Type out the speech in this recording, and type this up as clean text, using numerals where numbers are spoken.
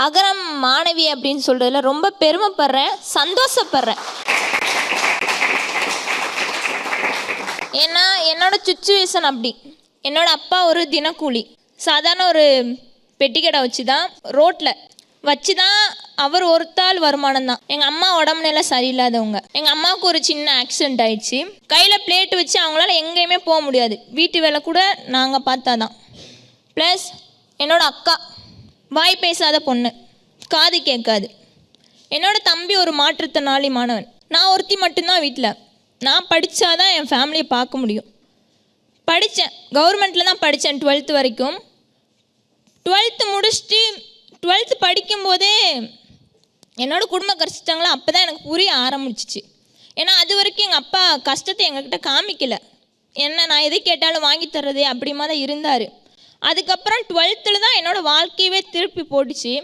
அகரம் மாணவி அப்படின்னு சொல்கிறதுல ரொம்ப பெருமைப்படுறேன், சந்தோஷப்படுறேன். ஏன்னா என்னோட சுச்சுவேஷன் அப்படி. என்னோட அப்பா ஒரு தினக்கூலி, சாதாரண ஒரு பெட்டிக்கடை வச்சு தான் அவர் ஒருத்தாள் வருமானம் தான். எங்கள் அம்மா உடம்புநிலை சரியில்லாதவங்க. எங்கள் அம்மாவுக்கு ஒரு சின்ன ஆக்சிடெண்ட் ஆயிடுச்சு. கையில் பிளேட் வச்சு அவங்களால எங்கேயுமே போக முடியாது. வீட்டு வேலை கூட நாங்கள் பார்த்தா தான். ப்ளஸ் என்னோட அக்கா வாய் பேசாத பொண்ணு, காது கேட்காது. என்னோட தம்பி ஒரு மாற்றுத்திறனாளி மாணவன். நான் ஒருத்தி மட்டும்தான் வீட்டில். நான் படித்தாதான் என் ஃபேமிலியை பார்க்க முடியும். படித்தேன், கவர்மெண்ட்டில் தான் படித்தேன் 12th வரைக்கும். 12th முடிச்சுட்டு 12th படிக்கும்போதே என்னோடய குடும்ப கஷ்டங்களாம் அப்போ தான் எனக்கு புரிய ஆரம்பிச்சிச்சு. ஏன்னா அது வரைக்கும் எங்கள் அப்பா கஷ்டத்தை எங்ககிட்ட காமிக்கலை. என்ன நான் எது கேட்டாலும் வாங்கி தர்றது அப்படிமா தான் இருந்தார். அதுக்கப்புறம் 12th தான் என்னோடய வாழ்க்கையவே திருப்பி போட்டுச்சு.